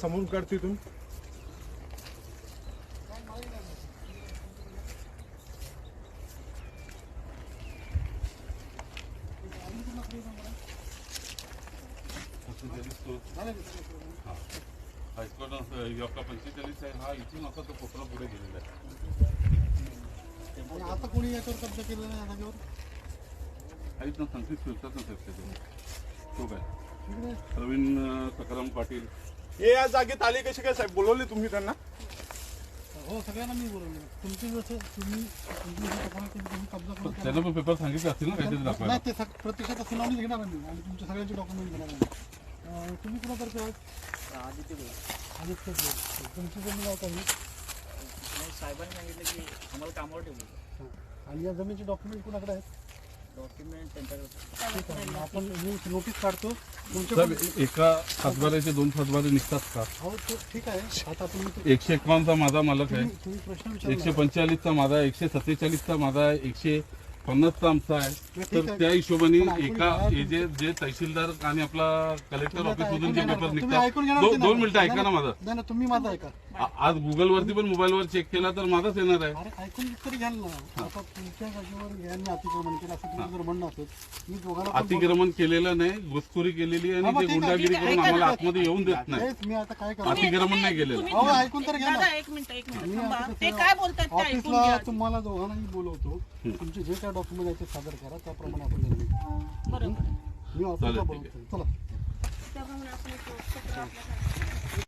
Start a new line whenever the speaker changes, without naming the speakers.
समोर काढ तिथून.
हायस्कॉट आपला 45 आहे हा इथून असा तो कोपरा पुढे गेलेला आहे.
आता कोणी याच्यावर कब्जा केलेला नाही जागेवर?
काहीच ना संकेत फिरतात ना साहेब त्याच्यावर. तो काय प्रवीण सकाराम पाटील
हे या जागेत आले कसे काय साहेब? बोलवले तुम्ही त्यांना?
हो सगळ्यांना मी बोलवलं. तुमची जसं तुम्ही कब्जा करून
त्यांना पण पेपर सांगितले असतील ना काहीतरी दाखवायला.
नाही ते प्रत्यक्षात सुनावणी घेणार मी आणि तुमच्या सगळ्यांचे डॉक्युमेंट घेणार आहे. तुम्ही कुणातर्फे आहात? आदित्य तुमची जमीन आहे काही?
साहेबांनी सांगितलं की आम्हाला कामावर ठेवलं.
आणि या जमिनीचे डॉक्युमेंट कुणाकडे आहेत?
डॉक्युमेंट त्यांच्याकडे.
ठीक आहे, आपण नोटीस काढतो तुमच्या.
साहेब एका सातबाऱ्याचे 2 सातबारे निघतात का?
हो ठीक आहे. आता तुम्ही
151चा माझा मालक आहे,
तुम्ही प्रश्न विचारला.
145चा माझा आहे, 147चा माझा आहे, 150चा आमचा आहे.
ठीक
तर
आहे.
त्या हिशोबाने
पण ऐकून
एका
घ्या,
जे तहसीलदार आणि आपला कलेक्टर ऑफिस मधून जे पेपर
तुम्ही
निघतात.
ऐकून घेणार होते ना?
2 मिनिटं ऐका ना माझं.
नाही तुम्ही माझं ऐका.
आज गुगल वरती पण मोबाईल वर चेक केला तर माझाच येणार आहे.
अरे ऐकून तरी घ्याल ना. आता तुमच्या जागेवर यांनी अतिक्रमण केलं असं तुमचं जर म्हणणं असेल, मी दोघांना पण
अतिक्रमण केलेलं नाही, घुसखोरी केलेली आहे
हा,
आणि
मग
ते
ठीक आहे,
गुंडागिरी
ठीक आहे.
करून
ऐका
आम्हाला
ना.
आतमध्ये येऊन देत नाही.
तेच मी आता काय करतो.
अतिक्रमण नाही केलेलं.
अहो ऐकून तर घ्या ना.
दादा एक मिनिट
मी
थांबा.
आता
ते काय बोलतात ते ऐकून
ऑफिसला
घ्या.
तुम्हाला दोघांनाही बोलवतो. तुमचे जे काय डॉक्युमेंट आहे ते सादर करा, त्याप्रमाणे आपण निर्णय घेऊ.
बरोबर
मी ऑफिसला
चालेल, ठीक
बोलवतो. चला
त्याप्रमाणे आपण एक पत्र आपल्याकडे